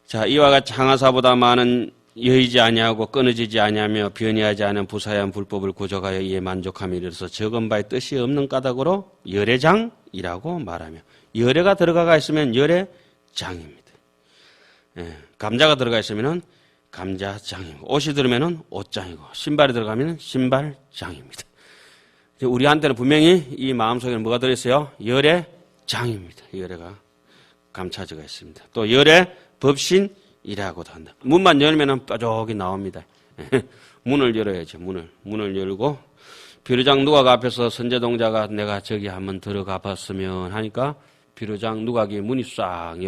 자, 이와 같이 항아사보다 많은 여의지 아니하고 끊어지지 아니하며 변이하지 않은 부사한 불법을 고적하여 이에 만족함에 이르러서 적은 바의 뜻이 없는 까닭으로 열애장이라고 말하며, 열애가 들어가 있으면 열애장입니다. 예, 감자가 들어가 있으면 감자장이고, 옷이 들으면 옷장이고, 신발이 들어가면 신발장입니다. 우리한테는 분명히 이 마음속에는 뭐가 들어있어요? 열애장입니다. 열애가 감춰져 있습니다. 또 열애 법신이라고도 한다. 문만 열면 뾰족이 나옵니다. 문을 열어야죠. 문을 열고, 비로장 누각 앞에서 선제동자가 내가 저기 한번 들어가 봤으면 하니까 비로장 누각이 문이 싹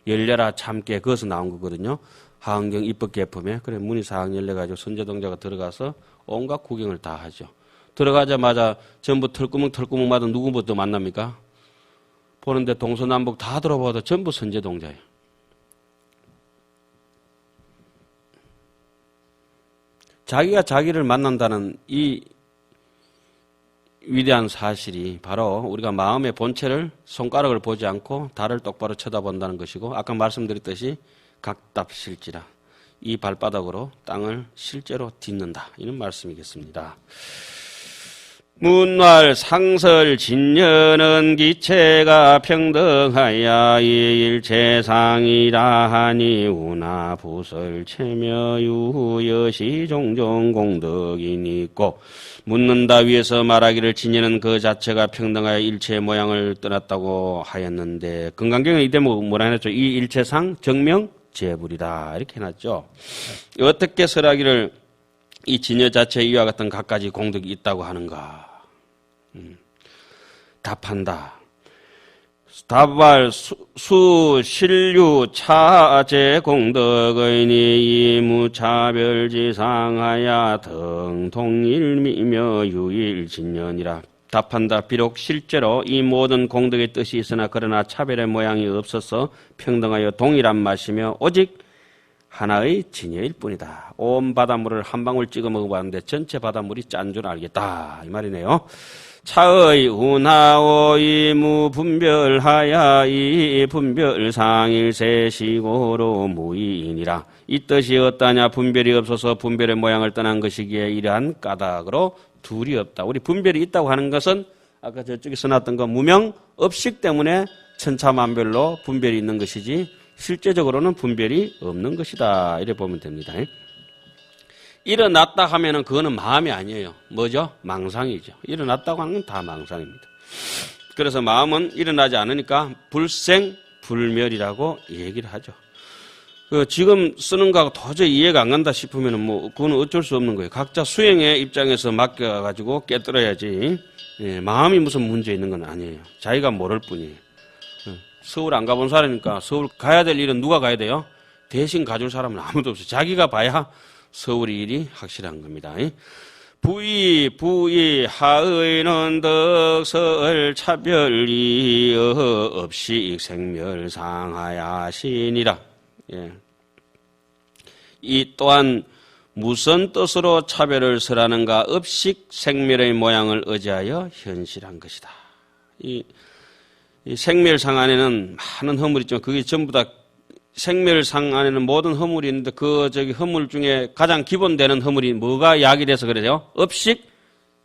열려라 참깨, 거기서 나온 거거든요. 하은경 입법개품에. 그래 문이 싹 열려가지고 선제동자가 들어가서 온갖 구경을 다 하죠. 들어가자마자 전부 털구멍마다 누구부터 만납니까? 보는데 동서남북 다 들어봐도 전부 선제동자예요. 자기가 자기를 만난다는 이 위대한 사실이 바로 우리가 마음의 본체를, 손가락을 보지 않고 달을 똑바로 쳐다본다는 것이고, 아까 말씀드렸듯이 각답실지라, 이 발바닥으로 땅을 실제로 딛는다, 이런 말씀이겠습니다. 문활 상설 진년은 기체가 평등하여 일체상이라 하니 우나 부설 체며 유여시 종종 공덕이니 있고, 묻는다 위에서 말하기를 진년은 그 자체가 평등하여 일체의 모양을 떠났다고 하였는데, 금강경은 이 대목 뭐라 해놨죠? 이 일체상 정명 재불이다, 이렇게 해놨죠. 어떻게 설하기를 이 진여 자체에 이와 같은 갖가지 공덕이 있다고 하는가? 답한다. 답발 수 신류 차제 공덕의니 이무차별지상하야 등통일미며 유일진년이라. 답한다. 비록 실제로 이 모든 공덕의 뜻이 있으나 그러나 차별의 모양이 없어서 평등하여 동일한 맛이며 오직 하나의 진여일 뿐이다. 온 바닷물을 한 방울 찍어 먹어봤는데 전체 바닷물이 짠 줄 알겠다, 이 말이네요. 차의 운하오 이무 분별하야 이 분별상일세시고로 무의인이라. 이 뜻이 어떠냐? 분별이 없어서 분별의 모양을 떠난 것이기에 이러한 까닭으로 둘이 없다. 우리 분별이 있다고 하는 것은 아까 저쪽에 써놨던 거 무명 업식 때문에 천차만별로 분별이 있는 것이지 실제적으로는 분별이 없는 것이다, 이래 보면 됩니다. 일어났다 하면은 그거는 마음이 아니에요. 뭐죠? 망상이죠. 일어났다고 하는 건 다 망상입니다. 그래서 마음은 일어나지 않으니까 불생불멸이라고 얘기를 하죠. 지금 쓰는 거하고 도저히 이해가 안 간다 싶으면은 뭐 그거는 어쩔 수 없는 거예요. 각자 수행의 입장에서 맡겨가지고 깨뜨려야지. 예, 마음이 무슨 문제 있는 건 아니에요. 자기가 모를 뿐이에요. 서울 안 가본 사람이니까 서울 가야 될 일은 누가 가야 돼요? 대신 가줄 사람은 아무도 없어요. 자기가 봐야 서울의 일이 확실한 겁니다. 부의 하의는 덕설 차별이 없이 생멸상하야시니라. 예. 이 또한 무슨 뜻으로 차별을 설하는가? 업식 생멸의 모양을 의지하여 현실한 것이다. 이 생멸상 안에는 많은 허물이 있지만 그게 전부 다 생멸상 안에는 모든 허물이 있는데 허물 중에 가장 기본되는 허물이 뭐가 야기돼서 그래요? 업식,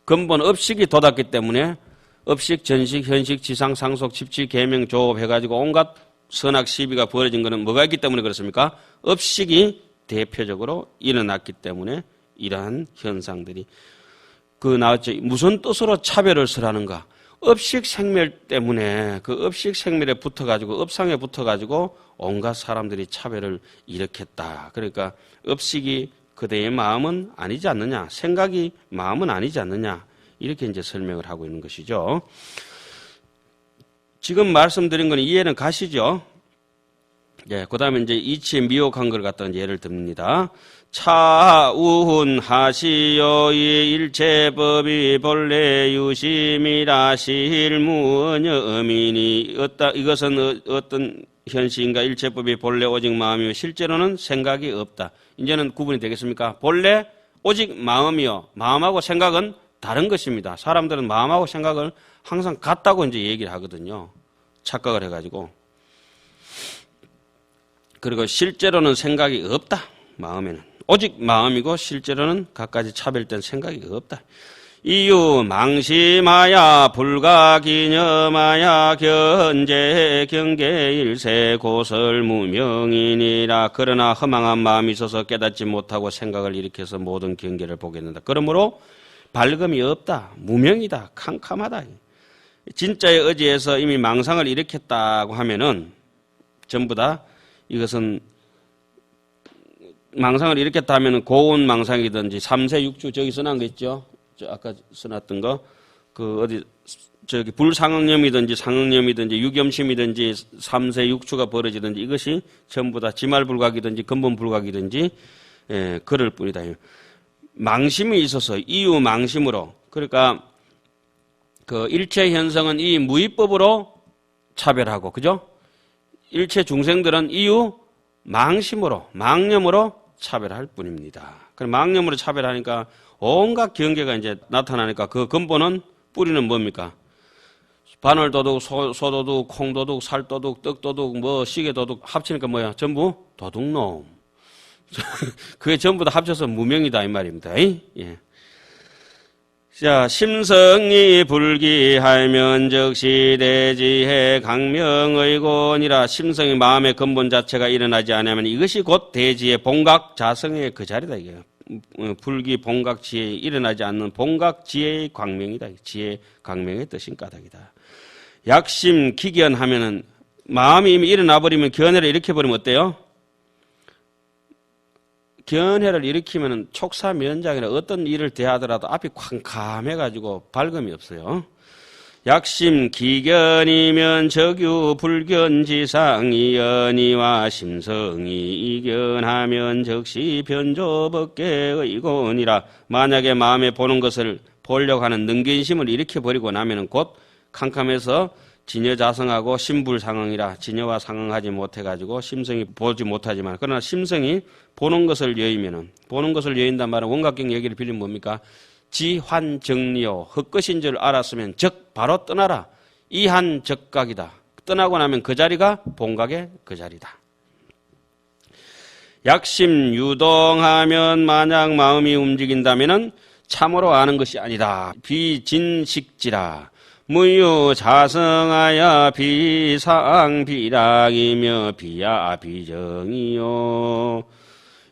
근본 업식이 돋았기 때문에 업식, 전식, 현식, 지상, 상속, 집치, 계명, 조업 해가지고 온갖 선악, 시비가 벌어진 것은 뭐가 있기 때문에 그렇습니까? 업식이 대표적으로 일어났기 때문에 이러한 현상들이 나왔죠. 무슨 뜻으로 차별을 설하는가? 업식 생멸 때문에 그 업식 생멸에 붙어가지고 업상에 붙어가지고 온갖 사람들이 차별을 일으켰다. 그러니까 업식이 그대의 마음은 아니지 않느냐, 생각이 마음은 아니지 않느냐, 이렇게 이제 설명을 하고 있는 것이죠. 지금 말씀드린 건 이해는 가시죠? 예, 그 다음에 이제 이치에 미혹한 걸 갖다 예를 듭니다. 차운하시오의 일체법이 본래 유심이라 실무언여민이 이것은 어떤 현시인가? 일체법이 본래 오직 마음이요 실제로는 생각이 없다. 이제는 구분이 되겠습니까? 본래 오직 마음이요, 마음하고 생각은 다른 것입니다. 사람들은 마음하고 생각을 항상 같다고 이제 얘기를 하거든요. 착각을 해가지고. 그리고 실제로는 생각이 없다. 마음에는 오직 마음이고 실제로는 갖가지 차별된 생각이 없다. 이유 망심하야 불가기념하야 견제 경계일세 고설무명이니라. 그러나 허망한 마음이 있어서 깨닫지 못하고 생각을 일으켜서 모든 경계를 보겠는다. 그러므로 밝음이 없다. 무명이다. 캄캄하다. 진짜의 의지에서 이미 망상을 일으켰다고 하면은 전부 다 이것은 망상을 일으켰다 하면은 고운 망상이든지 삼세육주 저기 써놓은 거 있죠? 아까 써놨던 거, 저기 불상응념이든지 상응념이든지 유겸심이든지 삼세육추가 벌어지든지 이것이 전부 다 지말불각이든지 근본불각이든지 그럴 뿐이다. 망심이 있어서 이유 망심으로, 그러니까 그 일체 현성은 이 무위법으로 차별하고, 그죠? 일체 중생들은 이유 망심으로, 망념으로 차별할 뿐입니다. 그럼 망념으로 차별하니까 온갖 경계가 이제 나타나니까 그 근본은 뿌리는 뭡니까? 바늘도둑, 소도둑, 콩도둑, 살도둑, 떡도둑, 뭐 시계도둑 합치니까 뭐야? 전부 도둑놈. 그게 전부 다 합쳐서 무명이다 이 말입니다. 예. 자, 심성이 불기하면 즉시 대지해 강명의곤이라. 심성이 마음의 근본 자체가 일어나지 않으면 이것이 곧 대지의 본각 자성의 그 자리다 이게. 불기 본각 지혜에 일어나지 않는 본각 지혜의 광명이다. 지혜 광명의 뜻인 까닭이다. 약심 기견하면은 마음이 이미 일어나 버리면 견해를 일으켜 버리면 어때요? 견해를 일으키면은 촉사면장이라 어떤 일을 대하더라도 앞이 캄캄해가지고 밝음이 없어요. 약심 기견이면 적유 불견지상이 연이와 심성이 이견하면 즉시 변조법계의곤이라. 만약에 마음에 보는 것을 보려고 하는 능견심을 일으켜버리고 나면은 곧 캄캄해서 진여자성하고 심불상응이라. 진여와 상응하지 못해가지고 심성이 보지 못하지만, 그러나 심성이 보는 것을 여의면은, 보는 것을 여인단 말은 원각경 얘기를 빌리면 뭡니까? 지환정리요. 헛것인 줄 알았으면 적 바로 떠나라. 이한 적각이다. 떠나고 나면 그 자리가 본각의 그 자리다. 약심 유동하면 만약 마음이 움직인다면은 참으로 아는 것이 아니다. 비진식지라. 무유자성하야 비상비락이며 비야 비정이요.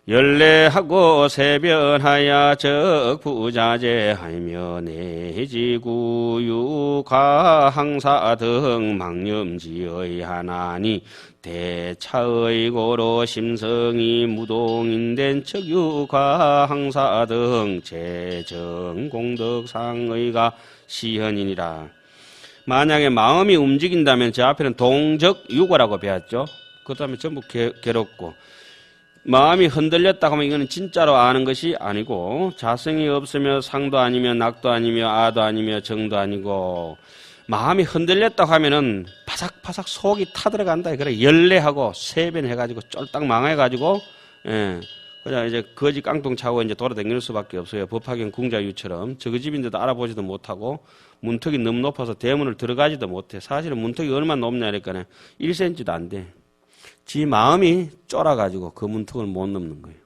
연례하고 세변하야 적부자재하며 내지구유가항사 등 망념지의 하나니 대차의 고로 심성이 무동인된 척유가항사 등 재정공덕상의가 시현이니라. 만약에 마음이 움직인다면 저 앞에는 동적유고라고 배웠죠. 그 다음에 전부 괴롭고, 마음이 흔들렸다고 하면 이거는 진짜로 아는 것이 아니고 자성이 없으며 상도 아니며 낙도 아니며 아도 아니며 정도 아니고, 마음이 흔들렸다고 하면은 바삭바삭 속이 타들어간다. 그래 열례하고 세변해가지고 쫄딱 망해가지고 그냥 이제 거지 깡통 차고 이제 돌아다닐 수밖에 없어요. 법화경 궁자유처럼 저그 집인데도 알아보지도 못하고 문턱이 너무 높아서 대문을 들어가지도 못해. 사실은 문턱이 얼마나 높냐니까 1cm도 안 돼. 지 마음이 쫄아가지고 그 문턱을 못 넘는 거예요.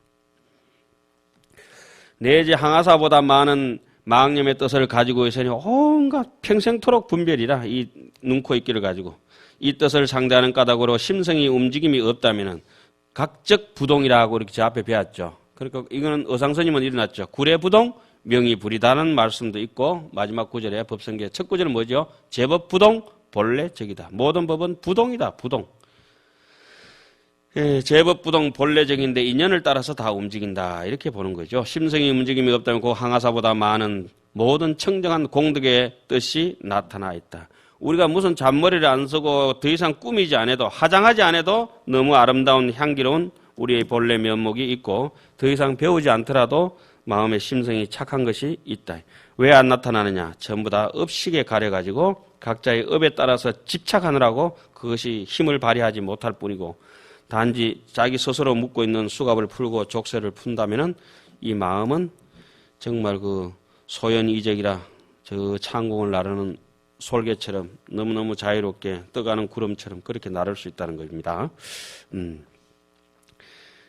내지 항아사보다 많은 망념의 뜻을 가지고 있으니 온갖 평생토록 분별이라. 이 눈코 입기를 가지고 이 뜻을 상대하는 까닭으로 심성이 움직임이 없다면은 각적 부동이라고 이렇게 제 앞에 배웠죠. 그러니까 이거는 어상스님은 일어났죠. 구례부동 명의불이다는 말씀도 있고, 마지막 구절에 법성계 첫 구절은 뭐죠? 제법부동 본래적이다. 모든 법은 부동이다. 부동. 제법부동 본래적인데 인연을 따라서 다 움직인다. 이렇게 보는 거죠. 심성이 움직임이 없다면 그 항아사보다 많은 모든 청정한 공덕의 뜻이 나타나 있다. 우리가 무슨 잔머리를 안 쓰고 더 이상 꾸미지 않아도, 화장하지 않아도 너무 아름다운 향기로운 우리의 본래 면목이 있고, 더 이상 배우지 않더라도 마음의 심성이 착한 것이 있다. 왜 안 나타나느냐? 전부 다 업식에 가려가지고 각자의 업에 따라서 집착하느라고 그것이 힘을 발휘하지 못할 뿐이고, 단지 자기 스스로 묻고 있는 수갑을 풀고 족쇄를 푼다면은 이 마음은 정말 그 소연이적이라 저 창공을 나르는 솔개처럼 너무너무 자유롭게 떠가는 구름처럼 그렇게 나를 수 있다는 겁니다.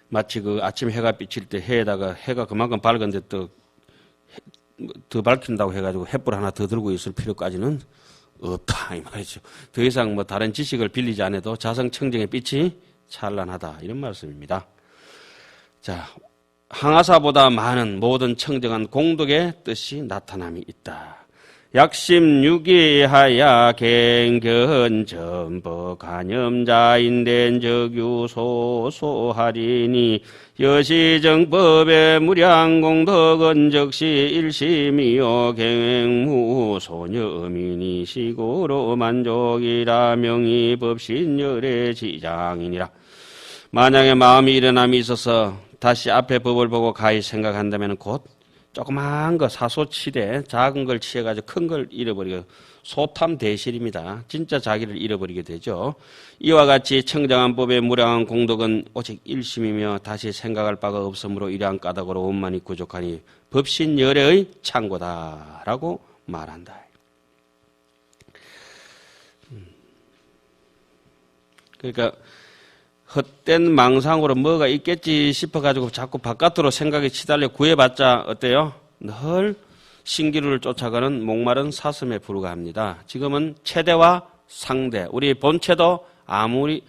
마치 그 아침 해가 비칠 때 해에다가 해가 그만큼 밝은데 또 더 밝힌다고 해가지고 횃불 하나 더 들고 있을 필요까지는 없다 이 말이죠. 더 이상 뭐 다른 지식을 빌리지 않아도 자성청정의 빛이 찬란하다 이런 말씀입니다. 자, 항아사보다 많은 모든 청정한 공덕의 뜻이 나타남이 있다. 약심유기하야 갱견 전법 간염자인된 적유소 소하리니 여시정법의 무량공덕은 적시 일심이요 갱행무 소녀민이 시고로 만족이라 명의 법신열의 지장이니라. 만약에 마음이 일어남이 있어서 다시 앞에 법을 보고 가히 생각한다면 곧 조그마한 거 사소치대 작은 걸 취해가지고 큰 걸 잃어버리고 소탐대실입니다. 진짜 자기를 잃어버리게 되죠. 이와 같이 청정한 법의 무량한 공덕은 오직 일심이며 다시 생각할 바가 없으므로 이러한 까닭으로 원만히 부족하니 법신열애의 창고다라고 말한다. 그러니까 헛된 망상으로 뭐가 있겠지 싶어가지고 자꾸 바깥으로 생각이 치달려 구해봤자 어때요? 늘 신기루를 쫓아가는 목마른 사슴에 불과합니다. 지금은 체대와 상대, 우리 본체도 아무리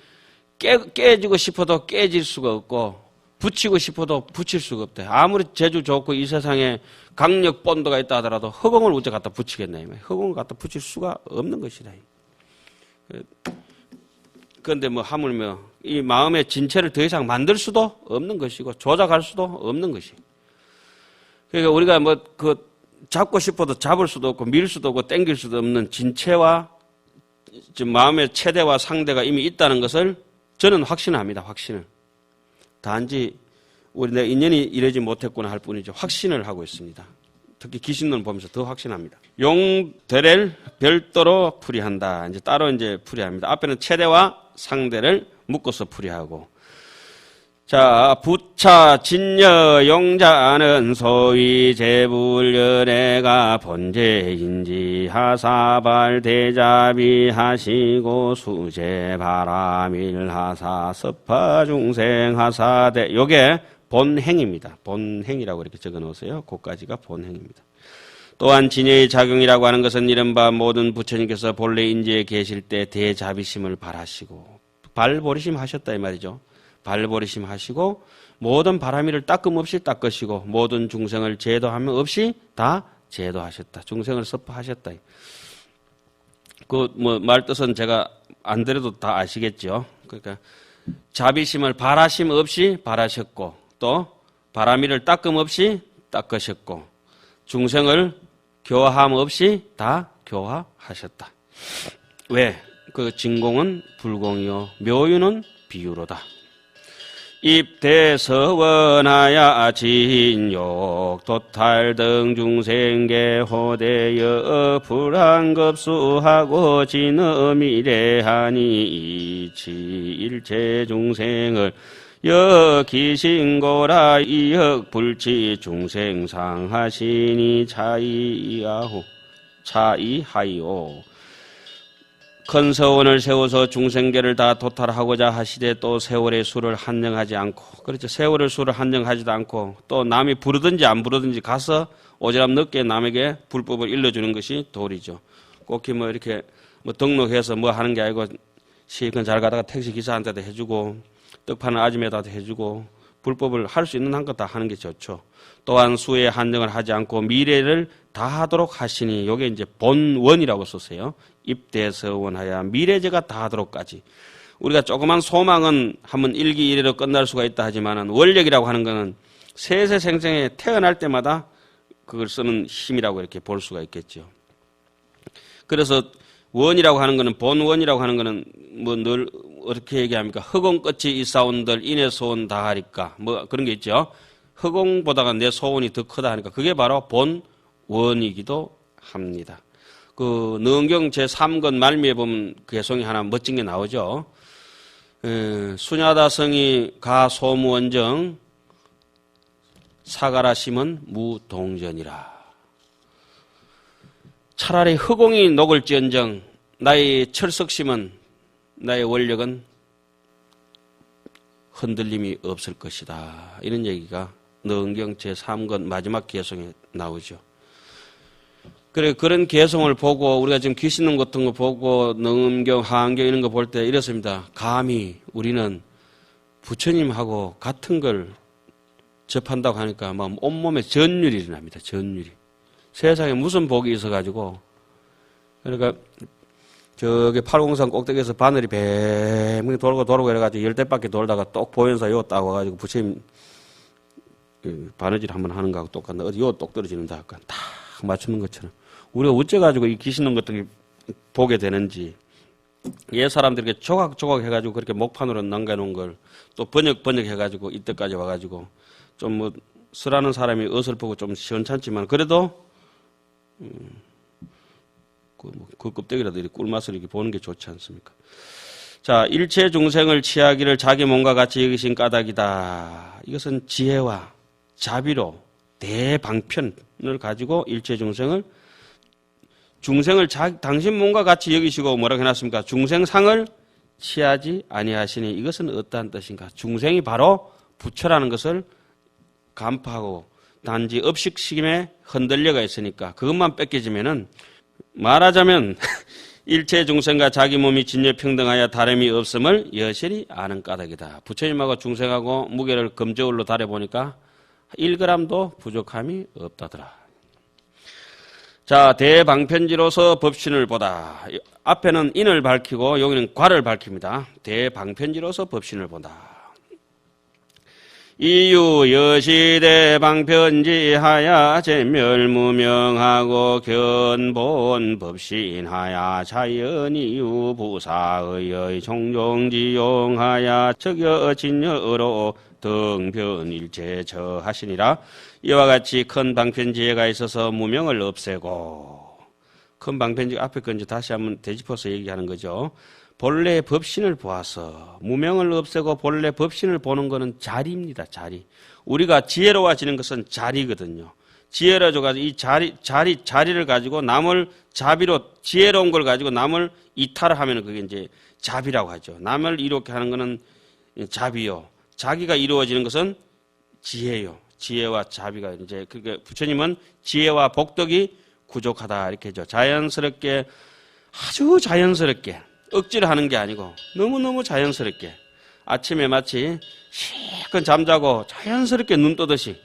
깨지고 싶어도 깨질 수가 없고 붙이고 싶어도 붙일 수가 없대. 아무리 재주 좋고 이 세상에 강력 본도가 있다 하더라도 허공을 어째 갖다 붙이겠나. 허공을 갖다 붙일 수가 없는 것이다. 그런데 뭐 하물며 이 마음의 진체를 더 이상 만들 수도 없는 것이고 조작할 수도 없는 것이. 그러니까 우리가 뭐 그 잡고 싶어도 잡을 수도 없고 밀 수도 없고 땡길 수도 없는 진체와 지금 마음의 체대와 상대가 이미 있다는 것을 저는 확신합니다. 확신을. 단지 우리 내 인연이 이러지 못했구나 할 뿐이죠. 확신을 하고 있습니다. 특히 기신론 보면서 더 확신합니다. 용대를 별도로 풀이한다. 이제 따로 이제 풀이합니다. 앞에는 체대와 상대를 묶어서 풀이하고. 자, 부차, 진여, 용자는 소위 재불열애가 본제인지 하사발 대자비 하시고 수제 바라밀 하사 서파 중생 하사대. 요게 본행입니다. 본행이라고 이렇게 적어 놓으세요. 그까지가 본행입니다. 또한 진여의 작용이라고 하는 것은 이른바 모든 부처님께서 본래 인지에 계실 때 대자비심을 발하시고 발보리심 하셨다 이 말이죠. 발보리심 하시고 모든 바라미를 닦음없이 닦으시고 모든 중생을 제도하면 없이 다 제도하셨다. 중생을 섭하셨다. 그 뭐 말뜻은 제가 안 들어도 다 아시겠죠. 그러니까 자비심을 발하심 없이 발하셨고 또 바라미를 닦음 없이 닦으셨고 중생을 교화함 없이 다 교화하셨다. 왜? 그 진공은 불공이요 묘유는 비유로다. 입대서원하야 진욕 도탈 등 중생계 호대여 불안급수하고 진음이래하니 이치 일체 중생을 여기신고라 이역불치 중생상하시니 차이하이오. 큰 서원을 세워서 중생계를 다 도탈하고자 하시되 또 세월의 수를 한정하지 않고, 그렇죠. 세월의 수를 한정하지도 않고 또 남이 부르든지 안 부르든지 가서 오지랖 늦게 남에게 불법을 일러주는 것이 도리죠. 꼭히 뭐 이렇게 뭐 등록해서 뭐 하는 게 아니고 시간 잘 가다가 택시 기사한테도 해주고 떡 파는 아줌마한테도 해주고 불법을 할 수 있는 한껏 다 하는 게 좋죠. 또한 수에 한정을 하지 않고 미래를 다 하도록 하시니 요게 이제 본원이라고 썼어요. 입대서원하야 미래제가 다 하도록까지. 우리가 조그만 소망은 한번 일기일회로 끝날 수가 있다 하지만은 원력이라고 하는 거는 세세생생에 태어날 때마다 그걸 쓰는 힘이라고 이렇게 볼 수가 있겠죠. 그래서 원이라고 하는 거는 본원이라고 하는 거는 뭐 늘 어떻게 얘기합니까? 허공 끝이 있사온들 인의 소원 다하리까 뭐 그런 게 있죠. 허공보다가 내 소원이 더 크다 하니까 그게 바로 본원이기도 합니다. 그 능경 제3권 말미에 보면 그 개송이 하나 멋진 게 나오죠. 수냐다성이 가소무원정 사가라심은 무동전이라. 차라리 허공이 녹을지언정 나의 철석심은 나의 원력은 흔들림이 없을 것이다. 이런 얘기가 너은경 제3권 마지막 개성에 나오죠. 그래, 그런 개성을 보고 우리가 지금 귀신능 같은 거 보고 너은경, 하안경 이런 거 볼 때 이렇습니다. 감히 우리는 부처님하고 같은 걸 접한다고 하니까 막 온몸에 전율이 일어납니다. 전율이. 세상에 무슨 복이 있어가지고. 그러니까 저기 팔공산 꼭대기에서 바늘이 뱅 돌고 이래가지고 10대바퀴 돌다가 똑 보현사 요 딱 와가지고 부처님 바느질 한번 하는 거하고 똑같나. 어디 요 똑 떨어지는다 할까. 딱 맞추는 것처럼. 우리가 어째가지고 이 귀신능 같은 게 보게 되는지. 옛 사람들에게 조각조각 해가지고 그렇게 목판으로 남겨놓은 걸 또 번역해가지고 이때까지 와가지고 좀 뭐 쓰라는 사람이 어설프고 좀 시원찮지만 그래도 그 껍데기라도 이렇게 꿀맛을 이렇게 보는 게 좋지 않습니까? 자, 일체 중생을 취하기를 자기 몸과 같이 여기신 까닭이다. 이것은 지혜와 자비로 대방편을 가지고 일체 중생을 당신 몸과 같이 여기시고 뭐라고 해놨습니까? 중생상을 취하지 아니하시니 이것은 어떠한 뜻인가? 중생이 바로 부처라는 것을 간파하고 단지 업식심에 흔들려가 있으니까 그것만 뺏겨지면은 말하자면 일체 중생과 자기 몸이 진여평등하여 다름이 없음을 여실히 아는 까닭이다. 부처님하고 중생하고 무게를 금저울로 달해보니까 1g도 부족함이 없다더라. 자, 대방편지로서 법신을 보다. 앞에는 인을 밝히고 여기는 과를 밝힙니다. 대방편지로서 법신을 본다. 이유 여시대방편지하야 제멸무명하고 견본 법신하야 자연이유 부사의 종종지용하야 적여진여로 등변일체 처하시니라. 이와 같이 큰 방편지혜가 있어서 무명을 없애고, 큰 방편지 앞에 건 이제 다시 한번 되짚어서 얘기하는 거죠. 본래 법신을 보아서 무명을 없애고 본래 법신을 보는 것은 자리입니다. 자리. 우리가 지혜로워지는 것은 자리거든요. 지혜로워져가지고 이 자리를 가지고 남을 자비로 지혜로운 걸 가지고 남을 이탈하면 그게 이제 자비라고 하죠. 남을 이롭게 하는 것은 자비요. 자기가 이루어지는 것은 지혜요. 지혜와 자비가 이제 그게 부처님은 지혜와 복덕이 부족하다 이렇게 하죠. 자연스럽게 아주 자연스럽게 억지로 하는 게 아니고 너무너무 자연스럽게 아침에 마치 실컷 잠자고 자연스럽게 눈 뜨듯이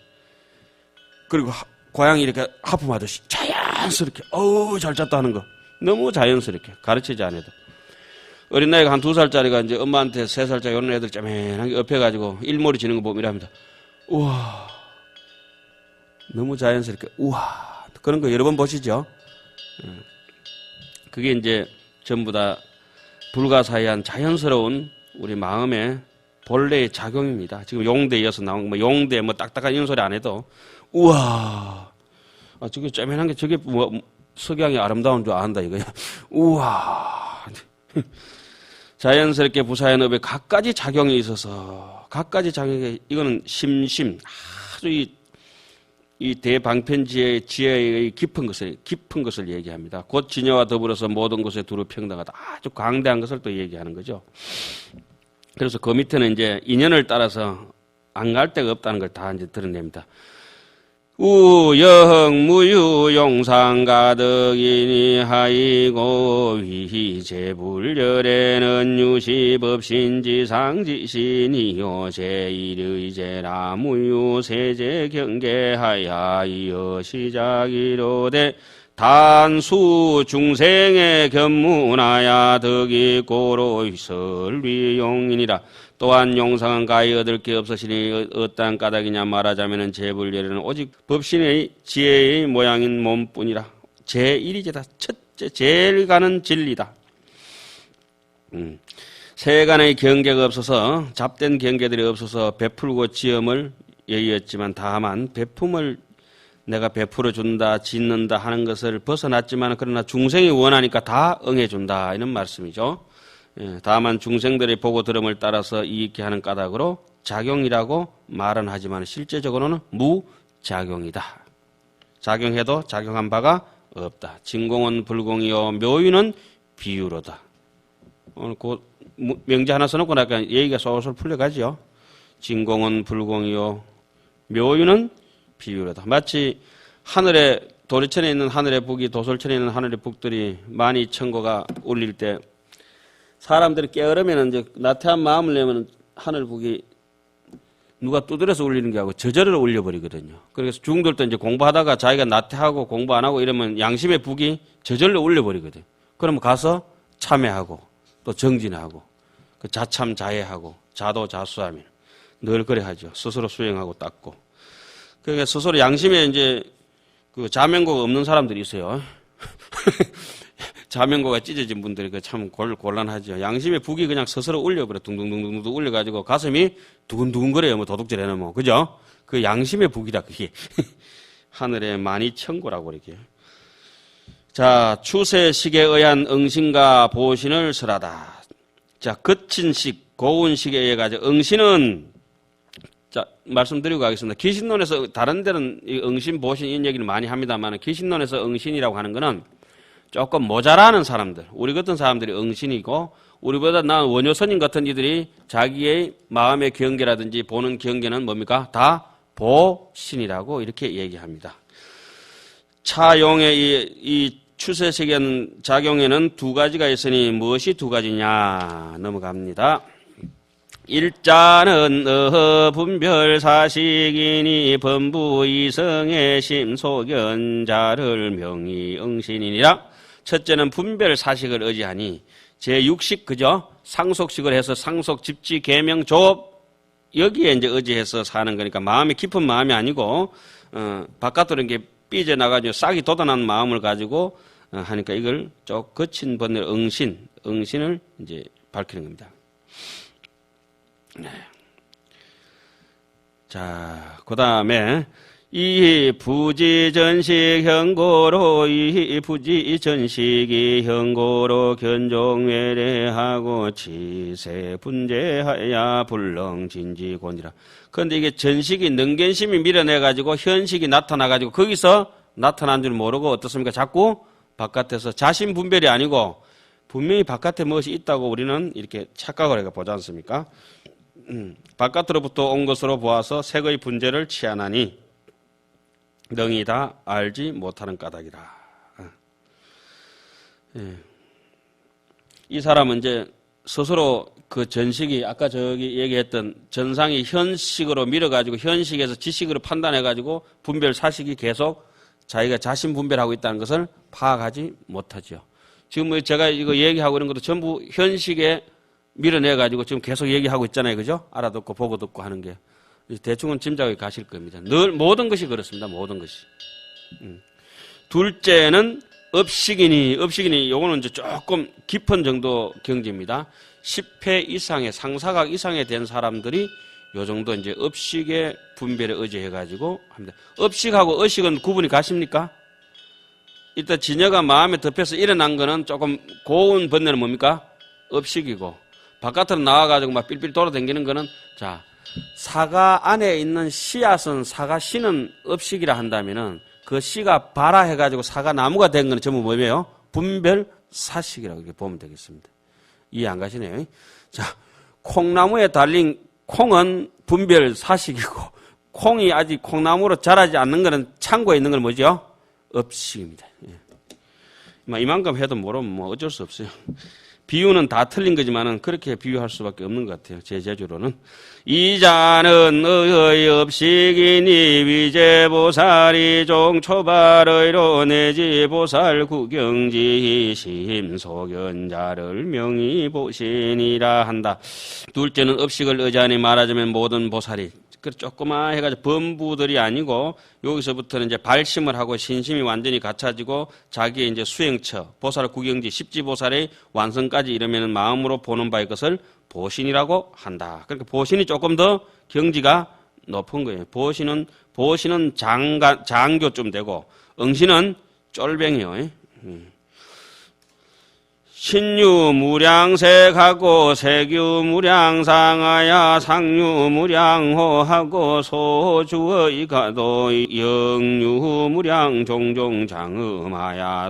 그리고 고양이 이렇게 하품하듯이 자연스럽게 어우 잘 잤다 하는 거 너무 자연스럽게 가르치지 않아도 어린 나이가 한 2살짜리가 이제 엄마한테 3살짜리 이런 애들 짜맨하게 엎혀가지고 일몰이 지는 거 보면 이랍니다. 우와 너무 자연스럽게 우와 그런 거 여러 번 보시죠. 그게 이제 전부 다 불가사의한 자연스러운 우리 마음의 본래의 작용입니다. 지금 용대에 이어서 나온 뭐 용대 뭐 딱딱한 이런 소리 안 해도 우와 저게 쩌맨한 게 저게 뭐 석양이 아름다운 줄 안다 이거야. 우와 자연스럽게 부사연업에 갖가지 작용이 있어서 갖가지 작용이 이거는 심심 아주 이 대방편지의 지혜의 깊은 것을 얘기합니다. 곧 진여와 더불어서 모든 것에 두루 평등하다. 아주 광대한 것을 또 얘기하는 거죠. 그래서 그 밑에는 이제 인연을 따라서 안 갈 데가 없다는 걸 다 이제 드러냅니다. 우영 무유 용상 가득이니 하이고 위희제불열에는 유시법신지상지신이요 제1의제라 무유 세제 경계하야이여 시작이로되 단수 중생의 견문하야 덕이 고로 설위용이니라. 또한 용상은 가히 얻을 게 없으시니 어떠한 까닭이냐 말하자면 제불열에는 오직 법신의 지혜의 모양인 몸뿐이라. 제1이제다. 첫째 제일 가는 진리다. 세간의 경계가 없어서 잡된 경계들이 없어서 베풀고 지음을 예의였지만 다만 베품을 내가 베풀어 준다 짓는다 하는 것을 벗어났지만 그러나 중생이 원하니까 다 응해준다 이런 말씀이죠. 다만 중생들의 보고 들음을 따라서 이익게 하는 까닭으로 작용이라고 말은 하지만 실제적으로는 무작용이다. 작용해도 작용한 바가 없다. 진공은 불공이요 묘유는 비유로다. 오늘 그 명제 하나 써놓고 나니까 얘기가 솔솔 풀려가죠. 진공은 불공이요 묘유는 비유로다. 마치 하늘에 도리천에 있는 하늘의 북이 도솔천에 있는 하늘의 북들이 많이 천고가 울릴 때 사람들이 깨어르면 이제 나태한 마음을 내면 하늘 북이 누가 두드려서 울리는 게 아니고 저절로 울려버리거든요. 그래서 중들도 이제 공부하다가 자기가 나태하고 공부 안 하고 이러면 양심의 북이 저절로 울려버리거든요. 그러면 가서 참회하고 또 정진하고 그 자참 자해하고 자도 자수하며 늘 그래 하죠. 스스로 수행하고 닦고. 그러니까 스스로 양심에 이제 그 자명고가 없는 사람들이 있어요. 자명고가 찢어진 분들이 그 참 곤란하죠. 양심의 북이 그냥 스스로 울려버려. 둥둥둥둥 울려가지고 가슴이 두근두근거려요. 뭐 도둑질 해놓으면. 그죠? 그 양심의 북이다, 그게. 하늘의 만이천고라고 이렇게. 자, 추세식에 의한 응신과 보신을 설하다. 자, 거친 식, 고운 식에 의해 가지고 응신은 자, 말씀드리고 가겠습니다. 기신론에서 다른 데는 응신, 보신 이런 얘기를 많이 합니다만 기신론에서 응신이라고 하는 거는 조금 모자라는 사람들, 우리 같은 사람들이 응신이고 우리보다 나은 원효선임 같은 이들이 자기의 마음의 경계라든지 보는 경계는 뭡니까? 다 보신이라고 이렇게 얘기합니다. 차용의 이 추세식의 작용에는 두 가지가 있으니 무엇이 두 가지냐 넘어갑니다. 일자는 분별 사식이니 범부 이성의 심소견자를 명의 응신이니라. 첫째는 분별 사식을 의지하니 제6식 그죠? 상속식을 해서 상속 집지 계명 조업 여기에 이제 의지해서 사는 거니까 마음이 깊은 마음이 아니고 바깥으로 이렇게 삐져 나가지고 싹이 돋아난 마음을 가지고 하니까 이걸 좀 거친 번뇌 응신을 이제 밝히는 겁니다. 네. 자, 그 다음에 이 부지전식 현고로 이 부지전식이 현고로 견종외래하고 지세 분재하야 불렁진지곤이라. 그런데 이게 전식이 능견심이 밀어내가지고 현식이 나타나가지고 거기서 나타난 줄 모르고 어떻습니까? 자꾸 바깥에서 자신 분별이 아니고 분명히 바깥에 무엇이 있다고 우리는 이렇게 착각을 해가 보지 않습니까? 바깥으로부터 온 것으로 보아서 색의 분재를 취하나니 능히 다 알지 못하는 까닭이라. 예. 이 사람은 이제 스스로 그 전식이 아까 저기 얘기했던 전상이 현식으로 밀어가지고 현식에서 지식으로 판단해가지고 분별 사식이 계속 자기가 자신 분별하고 있다는 것을 파악하지 못하죠. 지금 뭐 제가 이거 얘기하고 이런 것도 전부 현식에 밀어내가지고 지금 계속 얘기하고 있잖아요. 그죠? 알아듣고 보고 듣고 하는 게. 대충은 짐작이 가실 겁니다. 늘 모든 것이 그렇습니다. 모든 것이. 둘째는 업식이니 요거는 이제 조금 깊은 정도 경지입니다. 10회 이상의 상사각 이상에 된 사람들이 요 정도 이제 업식의 분별에 의지해가지고 합니다. 업식하고 의식은 구분이 가십니까? 일단 진여가 마음에 덮여서 일어난 거는 조금 고운 번뇌는 뭡니까? 업식이고 바깥으로 나와가지고 막 삘삘 돌아다니는 거는 자 사과 안에 있는 씨앗은 사과 씨는 업식이라 한다면은 그 씨가 발화해가지고 사과 나무가 된 거는 전부 뭐예요? 분별 사식이라고 이렇게 보면 되겠습니다. 이해 안 가시네요? 자, 콩나무에 달린 콩은 분별 사식이고 콩이 아직 콩나무로 자라지 않는 거는 창고에 있는 건 뭐죠? 업식입니다. 예. 이만큼 해도 모르면 뭐 어쩔 수 없어요. 비유는 다 틀린 거지만은 그렇게 비유할 수밖에 없는 것 같아요. 제 제주로는. 이자는 의의 업식이니 위제보살이 종초발의로 내지 보살 구경지 심소견자를 명의 보신이라 한다. 둘째는 업식을 의지하니 말하자면 모든 보살이 그 조그마 해가지고 범부들이 아니고 여기서부터는 이제 발심을 하고 신심이 완전히 갖춰지고 자기의 이제 수행처, 보살 구경지, 십지보살의 완성까지 이르면은 마음으로 보는 바의 것을 보신이라고 한다. 그러니까 보신이 조금 더 경지가 높은 거예요. 보신은 장교쯤 되고 응신은 쫄병이요. 신유무량색하고 색유무량상하야 상유무량호하고 소주의 가도 영유무량 종종장음하야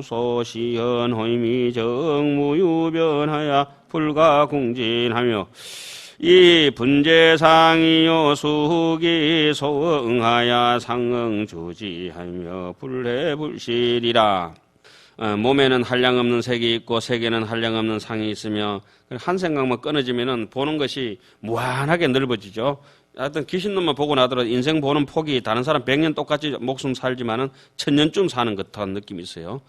수소시연호임이 정무유변하야 불가궁진하며 이 분재상이요 수기 소응하야 상응주지하며 불해불실이라. 몸에는 한량없는 색이 있고 색에는 한량없는 상이 있으며 한 생각만 끊어지면은 보는 것이 무한하게 넓어지죠. 하여튼 귀신놈만 보고 나더라도 인생 보는 폭이 다른 사람 100년 똑같이 목숨 살지만은 1000년쯤 사는 것 같은 느낌이 있어요.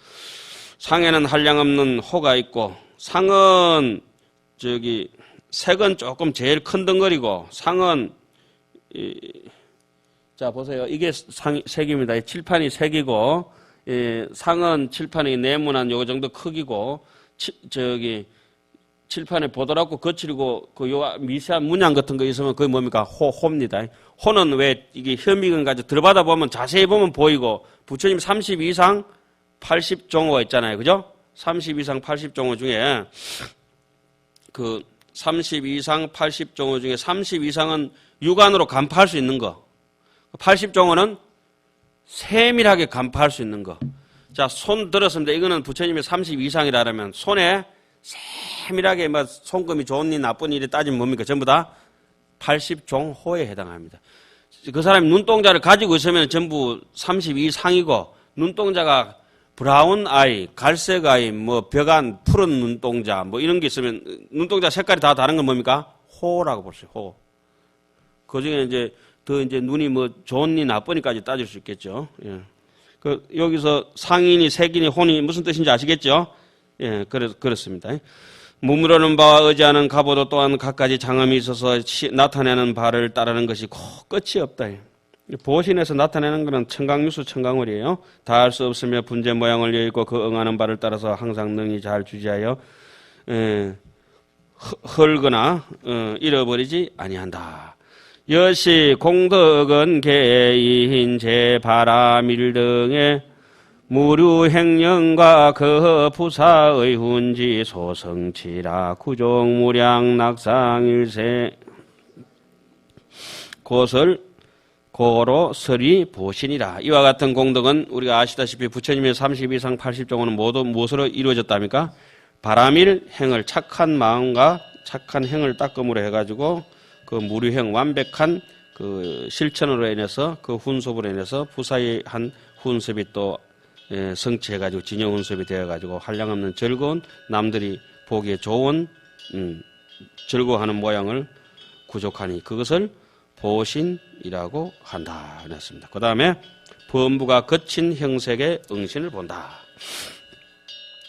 상에는 한량없는 호가 있고 상은 색은 조금 제일 큰 덩어리고 상은 자 보세요. 이게 색입니다. 칠판이 색이고 상은 칠판이 네모난 요 정도 크기고 칠판에 보드랍고 거칠고 요 미세한 문양 같은 거 있으면 그게 뭡니까? 호입니다. 호는 왜 이게 혐의근 가지고 들어받아 보면 자세히 보면 보이고 부처님 30 이상 80종호가 있잖아요. 그죠? 30 이상 80종호 중에 30 이상 80종호 중에 30 이상은 육안으로 간파할 수 있는 거. 80종호는 세밀하게 간파할 수 있는 거. 자, 손 들었습니다. 이거는 부처님의 30 이상이라면 손에 세밀하게 손금이 좋은 일 나쁜 일이 따지면 뭡니까? 전부 다 80종호에 해당합니다. 그 사람이 눈동자를 가지고 있으면 전부 30 이상이고 눈동자가 브라운 아이, 갈색 아이, 벽안, 푸른 눈동자, 이런 게 있으면 눈동자 색깔이 다 다른 건 뭡니까? 호라고 볼 수 있어요. 호. 그 중에 이제 눈이 좋은 니 나쁘니까지 따질 수 있겠죠. 예. 여기서 상인이, 색인이, 혼이 무슨 뜻인지 아시겠죠? 예, 그렇습니다. 무무르는 바와 의지하는 가보도 또한 갖가지 장엄이 있어서 나타내는 바를 따르는 것이 끝이 없다. 보신에서 나타내는 것은 청강유수 청강월이에요. 다 할 수 없으며 분재 모양을 여의고 그 응하는 바를 따라서 항상 능히 잘 주지하여 헐거나 잃어버리지 아니한다. 여시 공덕은 개인 제바라밀 등의 무류행령과 그 부사의 훈지 소성치라 구종무량 낙상일세 고로 설이 보신이라. 이와 같은 공덕은 우리가 아시다시피 부처님의 30 이상 80종호는 모두 무엇으로 이루어졌답니까? 바라밀 행을 착한 마음과 착한 행을 닦음으로 해가지고 그 무류행 완벽한 그 실천으로 인해서 그 훈섭으로 인해서 부사의 한 훈섭이 또 성취해가지고 진여 훈섭이 되어가지고 한량없는 즐거운 남들이 보기에 좋은 즐거워하는 모양을 구족하니 그것을 보신이라고 한다. 그랬습니다. 그 다음에 범부가 거친 형색의 응신을 본다.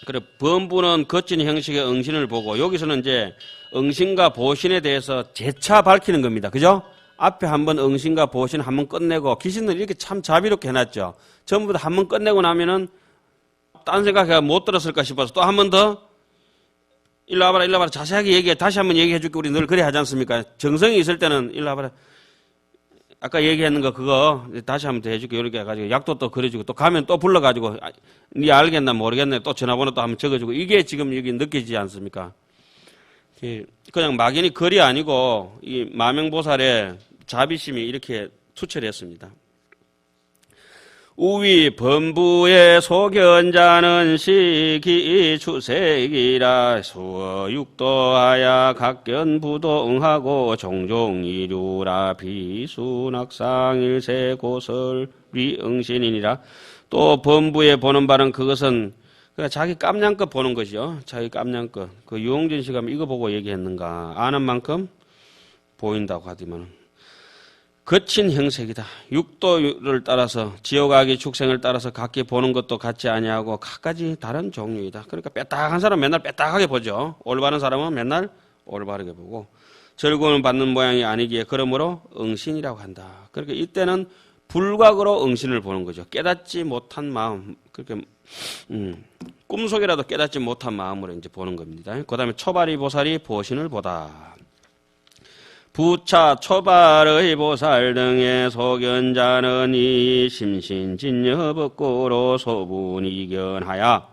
그래 범부는 거친 형식의 응신을 보고 여기서는 이제 응신과 보신에 대해서 재차 밝히는 겁니다. 그죠? 앞에 한번 응신과 보신 한번 끝내고 귀신은 이렇게 참 자비롭게 해놨죠. 전부 다 한번 끝내고 나면은 딴 생각해가 못 들었을까 싶어서 또 한 번 더 일로 와봐라 자세하게 얘기해. 다시 한번 얘기해 줄게. 우리 늘 그래 하지 않습니까? 정성이 있을 때는 일로 와봐라. 아까 얘기했는 거 그거 다시 한번 더 해줄게. 이렇게 해가지고 약도 또 그려주고 또 가면 또 불러가지고 니 알겠나 모르겠네. 또 전화번호 또 한번 적어주고 이게 지금 여기 느껴지지 않습니까? 그냥 막연히 글이 아니고 이 마명보살의 자비심이 이렇게 투철했습니다. 우위 범부의 소견자는 시기 추색이라 수어 육도하야 각견부동하고 종종 이루라 비순학상일세 고설위 응신이니라. 또 범부에 보는 바는 그것은 그러니까 자기 깜냥껏 보는 것이요. 자기 깜냥껏. 그 유홍진 씨가 이거 보고 얘기했는가. 아는 만큼 보인다고 하더만. 거친 형색이다. 육도를 따라서 지옥악의 축생을 따라서 각기 보는 것도 같지 아니하고 각가지 다른 종류이다. 그러니까 빼딱한 사람은 맨날 빼딱하게 보죠. 올바른 사람은 맨날 올바르게 보고 절구는 받는 모양이 아니기에 그러므로 응신이라고 한다. 그러니까 이때는 불각으로 응신을 보는 거죠. 깨닫지 못한 마음. 그렇게 꿈속이라도 깨닫지 못한 마음으로 이제 보는 겁니다. 그 다음에 초발이 보살이 보신을 보다. 부차 초발의 보살 등의 소견자는 이 심신진여법고로 소분이견하야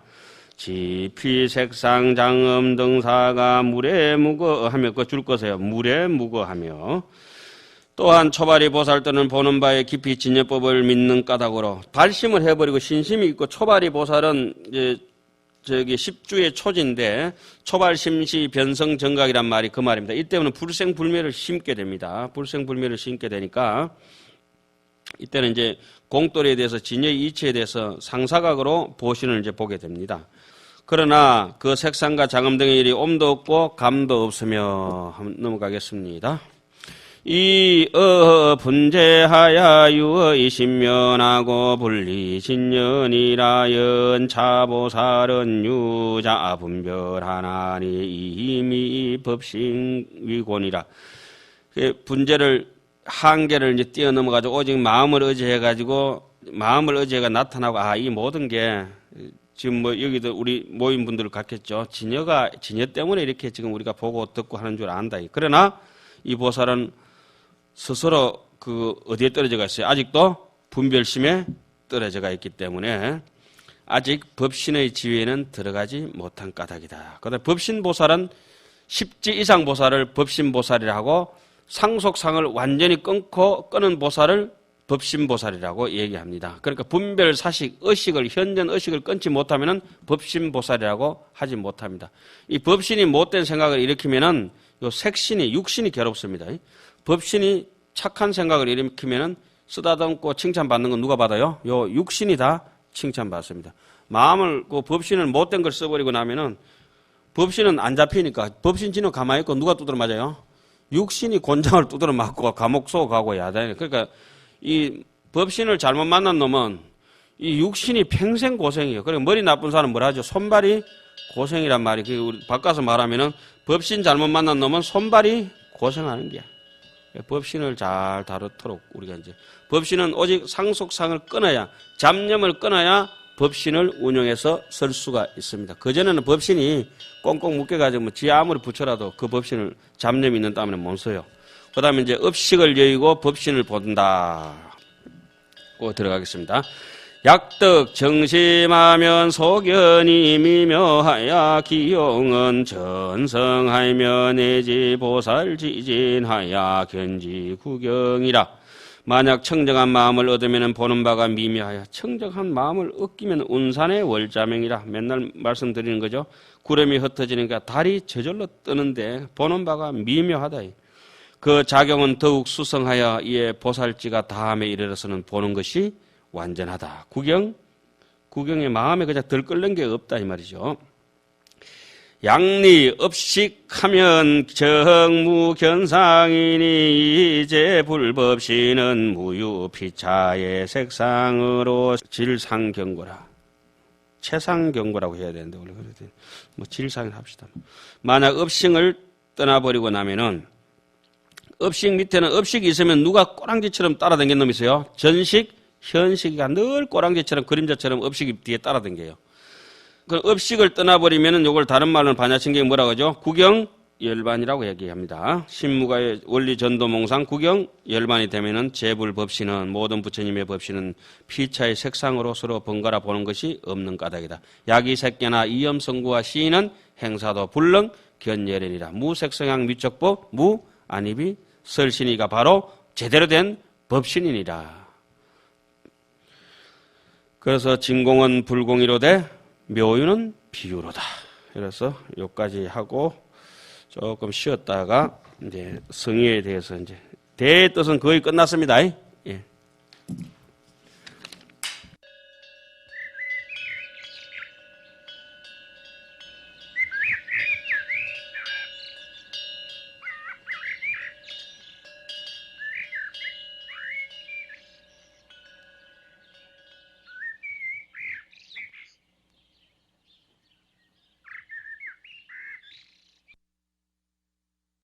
지피색상 장엄 등사가 물에 묵어하며 그 줄 거세요. 물에 묵어하며 또한 초발이 보살 때는 보는 바에 깊이 진여법을 믿는 까닭으로 발심을 해버리고 신심이 있고 초발이 보살은 이제 10주의 초지인데 초발심시 변성정각이란 말이 그 말입니다. 이때는 불생불멸을 심게 됩니다. 불생불멸을 심게 되니까 이때는 이제 공돌이에 대해서 진여의 이치에 대해서 상사각으로 보신을 이제 보게 됩니다. 그러나 그 색상과 장엄 등의 일이 옴도 없고 감도 없으며 한번 넘어가겠습니다. 이 분재하야 유의 신면하고 분리신년이라 연차보살은 유자 분별하나니 이미 법신위곤이라. 분재를 한계를 이제 뛰어넘어가지고 오직 마음을 의지해가지고 마음을 의지해가 나타나고 이 모든 게 지금 뭐 여기도 우리 모인 분들을 갖겠죠. 진여 때문에 이렇게 지금 우리가 보고 듣고 하는 줄 안다. 그러나 이 보살은 스스로 어디에 떨어져가 있어요? 아직도 분별심에 떨어져가 있기 때문에 아직 법신의 지위에는 들어가지 못한 까닭이다. 그다음에 법신보살은 10지 이상 보살을 법신보살이라 하고 상속상을 완전히 끊는 보살을 법신보살이라고 얘기합니다. 그러니까 분별사식, 의식을, 현전 의식을 끊지 못하면 법신보살이라고 하지 못합니다. 이 법신이 못된 생각을 일으키면은 요 색신이, 육신이 괴롭습니다. 법신이 착한 생각을 일으키면은 쓰다듬고 칭찬받는 건 누가 받아요? 요 육신이 다 칭찬받습니다. 마음을, 법신을 못된 걸 써버리고 나면은 법신은 안 잡히니까 법신지는 가만히 있고 누가 두드려 맞아요? 육신이 곤장을 두드려 맞고 감옥 속 가고 야단에. 그러니까 이 법신을 잘못 만난 놈은 이 육신이 평생 고생이에요. 그러니까 머리 나쁜 사람은 뭐라 하죠? 손발이 고생이란 말이. 우리 바꿔서 말하면은 법신 잘못 만난 놈은 손발이 고생하는 게야. 법신을 잘 다루도록 우리가 이제 법신은 오직 상속상을 끊어야, 잡념을 끊어야 법신을 운용해서 쓸 수가 있습니다. 그전에는 법신이 꽁꽁 묶여가지고 지 아무리 붙여라도 그 법신을 잡념이 있는 때문에 못 써요. 그 다음에 이제 업식을 여의고 법신을 본다. 고 들어가겠습니다. 약득 정심하면 소견이 미묘하야 기용은 전성하며 내지 보살 지진하야 견지 구경이라. 만약 청정한 마음을 얻으면 보는 바가 미묘하여 청정한 마음을 얻기면 운산의 월자명이라. 맨날 말씀드리는 거죠. 구름이 흩어지니까 달이 저절로 뜨는데 보는 바가 미묘하다. 그 작용은 더욱 수성하여 이에 보살지가 다음에 이르러서는 보는 것이 완전하다. 구경의 마음에 그냥 들끓는 게 없다 이 말이죠. 양리 업식하면 정무견상이니 이제 불법시는 무유피차의 색상으로 질상경고라. 최상경고라고 해야 되는데 원래 그래도 뭐 질상을 합시다. 만약 업식을 떠나버리고 나면은 업식 밑에는 업식이 있으면 누가 꼬랑지처럼 따라다니는 놈이 있어요. 전식, 현식이가 늘 꼬랑지처럼 그림자처럼 업식이 뒤에 따라다녀요. 그 업식을 떠나버리면은 요걸 다른 말로는 반야신경이 뭐라고 하죠? 구경열반이라고 얘기합니다. 신무가의 원리 전도몽상 구경열반이 되면은 재불법신은 모든 부처님의 법신은 피차의 색상으로 서로 번갈아 보는 것이 없는 까닭이다. 야기색계나 이염성구와 시인은 행사도 불능 견열연이라. 무색성향 미적법 무안입이 설신이가 바로 제대로 된 법신이니라. 그래서 진공은 불공이로되 묘유는 비유로다. 그래서 여기까지 하고 조금 쉬었다가 이제 성의에 대해서 이제 대의 뜻은 거의 끝났습니다.